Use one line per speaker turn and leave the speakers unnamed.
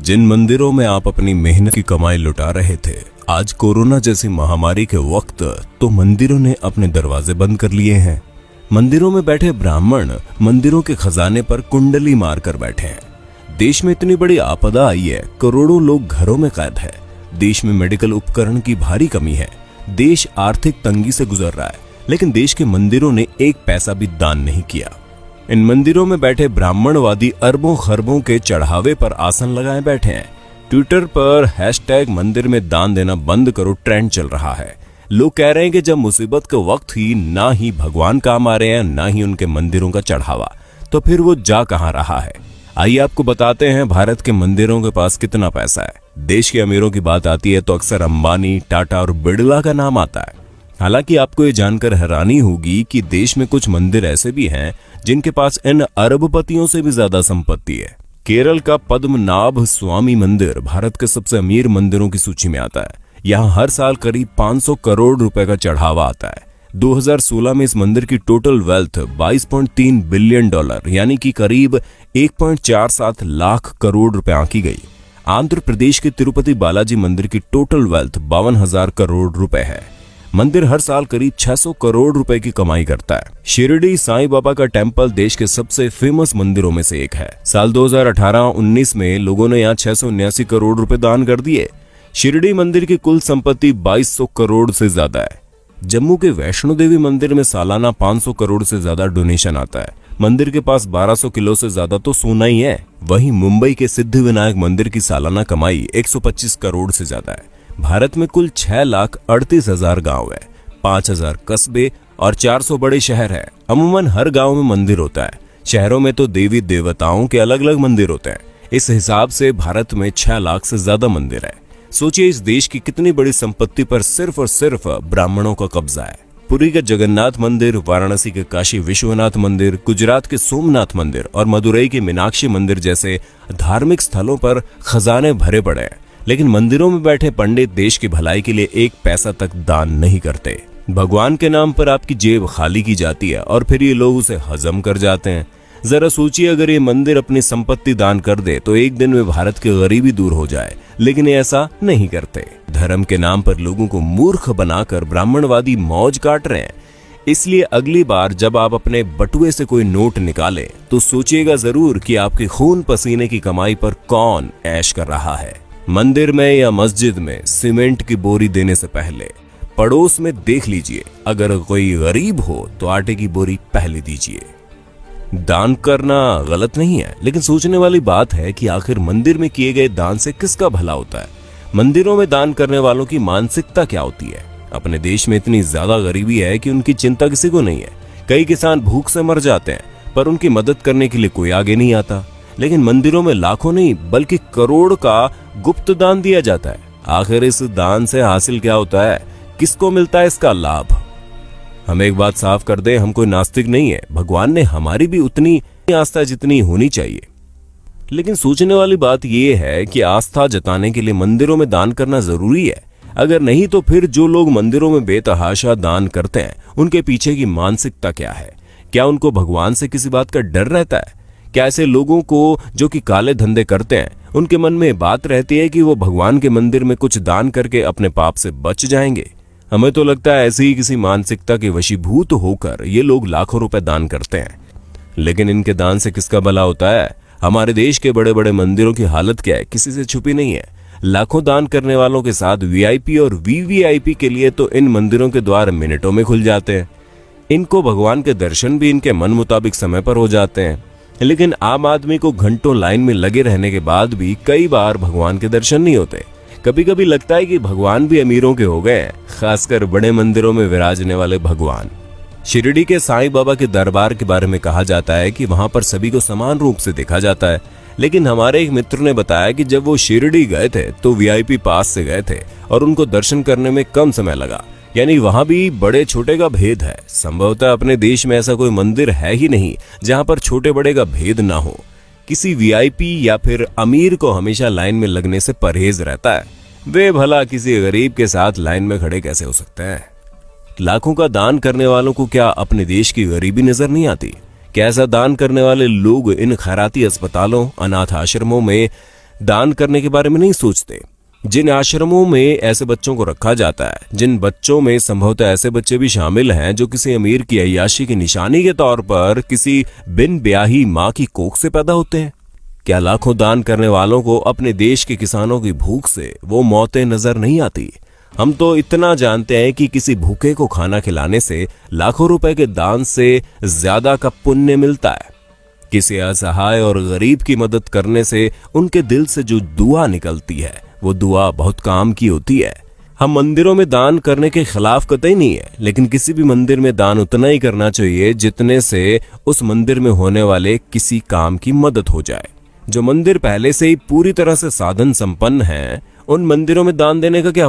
जिन मंदिरों में आप अपनी मेहनत की कमाई लुटा रहे थे, आज कोरोना जैसी महामारी के वक्त तो मंदिरों ने अपने दरवाजे बंद कर लिए हैं। मंदिरों में बैठे ब्राह्मण मंदिरों के खजाने पर कुंडली मारकर बैठे हैं। देश में इतनी बड़ी आपदा आई है, करोड़ों लोग घरों में कैद है। देश में मेडिकल उपकरण की भारी कमी है। देश आर्थिक तंगी से गुजर रहा है, लेकिन देश के मंदिरों ने एक पैसा भी दान नहीं किया। इन मंदिरों में बैठे ब्राह्मणवादी अरबों खरबों के चढ़ावे पर आसन लगाए बैठे हैं। ट्विटर पर हैशटैग मंदिर में दान देना बंद करो ट्रेंड चल रहा है। लोग कह रहे हैं कि जब मुसीबत के वक्त ही ना ही भगवान काम आ रहे हैं, ना ही उनके मंदिरों का चढ़ावा, तो फिर वो जा कहां रहा है। आइए आपको बताते हैं भारत के मंदिरों के पास कितना पैसा है। देश के अमीरों की बात आती है तो अक्सर अंबानी, टाटा और बिड़ला का नाम आता है। हालांकि आपको ये जानकर हैरानी होगी कि देश में कुछ मंदिर ऐसे भी हैं जिनके पास इन अरबपतियों से भी ज्यादा संपत्ति है। केरल का पद्मनाभ स्वामी मंदिर भारत के सबसे अमीर मंदिरों की सूची में आता है। यहाँ हर साल करीब 500 करोड़ रुपए का चढ़ावा आता है। 2016 में इस मंदिर की टोटल वेल्थ $22.3 बिलियन यानी कि करीब 1.47 लाख करोड़ रुपए आंकी गई। आंध्र प्रदेश के तिरुपति बालाजी मंदिर की टोटल वेल्थ 52,000 करोड़ रुपए है। मंदिर हर साल करीब 600 करोड़ रुपए की कमाई करता है। शिरडी साईं बाबा का टेम्पल देश के सबसे फेमस मंदिरों में से एक है। साल 2018-19 में लोगों ने यहाँ 679 करोड़ रुपए दान कर दिए। शिरडी मंदिर की कुल संपत्ति 2200 करोड़ से ज्यादा है। जम्मू के वैष्णो देवी मंदिर में सालाना 500 करोड़ से ज्यादा डोनेशन आता है। मंदिर के पास 1200 किलो से ज्यादा तो सोना ही है। वहीं मुंबई के सिद्धिविनायक मंदिर की सालाना कमाई 125 करोड़ से ज्यादा है। भारत में कुल 6,38,000 गांव है, 5,000 कस्बे और 400 बड़े शहर हैं। अमूमन हर गांव में मंदिर होता है। शहरों में तो देवी देवताओं के अलग अलग मंदिर होते हैं। इस हिसाब से भारत में 6 लाख से ज्यादा मंदिर है। सोचिए इस देश की कितनी बड़ी संपत्ति पर सिर्फ और सिर्फ ब्राह्मणों का कब्जा है। पुरी के जगन्नाथ मंदिर, वाराणसी के काशी विश्वनाथ मंदिर, गुजरात के सोमनाथ मंदिर और मदुरई के मीनाक्षी मंदिर जैसे धार्मिक स्थलों पर खजाने भरे पड़े हैं, लेकिन मंदिरों में बैठे पंडित देश की भलाई के लिए एक पैसा तक दान नहीं करते। भगवान के नाम पर आपकी जेब खाली की जाती है और फिर ये लोग उसे हजम कर जाते हैं। जरा सोचिए, अगर ये मंदिर अपनी संपत्ति दान कर दे तो एक दिन में भारत की गरीबी दूर हो जाए, लेकिन ये ऐसा नहीं करते। धर्म के नाम पर लोगों को मूर्ख बनाकर ब्राह्मणवादी मौज काट रहे हैं। इसलिए अगली बार जब आप अपने बटुए से कोई नोट निकालें तो सोचिएगा जरूर कि आपके खून पसीने की कमाई पर कौन ऐश कर रहा है। मंदिर में या मस्जिद में सीमेंट की बोरी देने से पहले पड़ोस में देख लीजिए, अगर कोई गरीब हो तो आटे की बोरी पहले दीजिए। दान करना गलत नहीं है, लेकिन सोचने वाली बात है कि आखिर मंदिर में किए गए दान से किसका भला होता है। मंदिरों में दान करने वालों की मानसिकता क्या होती है। अपने देश में इतनी ज्यादा गरीबी है कि उनकी चिंता किसी को नहीं है। कई किसान भूख से मर जाते हैं, पर उनकी मदद करने के लिए कोई आगे नहीं आता। लेकिन मंदिरों में लाखों नहीं बल्कि करोड़ का गुप्त दान दिया जाता है। आखिर इस दान से हासिल क्या होता है, किसको मिलता है इसका लाभ। हम एक बात साफ कर दें, हम कोई नास्तिक नहीं है। भगवान ने हमारी भी उतनी आस्था जितनी होनी चाहिए। लेकिन सोचने वाली बात यह है कि आस्था जताने के लिए मंदिरों में दान करना जरूरी है। अगर नहीं तो फिर जो लोग मंदिरों में बेतहाशा दान करते हैं उनके पीछे की मानसिकता क्या है। क्या उनको भगवान से किसी बात का डर रहता है? क्या ऐसे लोगों को जो कि काले धंधे करते हैं उनके मन में बात रहती है कि वो भगवान के मंदिर में कुछ दान करके अपने पाप से बच जाएंगे? हमें तो लगता है ऐसी ही किसी मानसिकता के वशीभूत होकर ये लोग लाखों रुपए दान करते हैं। लेकिन इनके दान से किसका भला होता है? हमारे देश के बड़े बड़े मंदिरों की हालत क्या है, किसी से छुपी नहीं है। लाखों दान करने वालों के साथ वीआईपी और वीवीआईपी के लिए तो इन मंदिरों के द्वार मिनटों में खुल जाते हैं। इनको भगवान के दर्शन भी इनके मन मुताबिक समय पर हो जाते हैं। लेकिन आम आदमी को घंटों लाइन में लगे रहने के बाद भी कई बार भगवान के दर्शन नहीं होते। कभी कभी लगता है कि भगवान भी अमीरों के हो गए हैं, खासकर बड़े मंदिरों में विराजने वाले भगवान। शिरडी के साईं बाबा के दरबार के बारे में कहा जाता है कि वहां पर सभी को समान रूप से देखा जाता है। लेकिन हमारे एक मित्र ने बताया कि जब वो शिरडी गए थे तो वीआईपी पास से गए थे और उनको दर्शन करने में कम समय लगा। यानी वहां भी बड़े छोटे का भेद है। संभवतः अपने देश में ऐसा कोई मंदिर है ही नहीं जहां पर छोटे बड़े का भेद ना हो। किसी वीआईपी या फिर अमीर को हमेशा लाइन में लगने से परहेज रहता है। वे भला किसी गरीब के साथ लाइन में खड़े कैसे हो सकते हैं? लाखों का दान करने वालों को क्या अपने देश की गरीबी नजर नहीं आती? क्या ऐसा दान करने वाले लोग इन खैराती अस्पतालों, अनाथ आश्रमों में दान करने के बारे में नहीं सोचते। जिन आश्रमों में ऐसे बच्चों को रखा जाता है, जिन बच्चों में संभवतः ऐसे बच्चे भी शामिल हैं जो किसी अमीर की अय्याशी की निशानी के तौर पर किसी बिन ब्याही माँ की कोख से पैदा होते हैं, क्या लाखों दान करने वालों को अपने देश के किसानों की भूख से वो मौतें नजर नहीं आती? हम तो इतना जानते हैं कि किसी भूखे को खाना खिलाने से लाखों रुपए के दान से ज्यादा का पुण्य मिलता है। किसी असहाय और गरीब की मदद करने से उनके दिल से जो दुआ निकलती है वो दुआ बहुत काम की होती है। हम मंदिरों में दान करने के खिलाफ कतई नहीं है, लेकिन किसी भी मंदिर में दान उतना ही करना चाहिए जितने से उस मंदिर में होने वाले किसी काम की मदद हो जाए। जो मंदिर पहले से ही पूरी तरह से साधन संपन्न है, उन मंदिरों में दान देने का क्या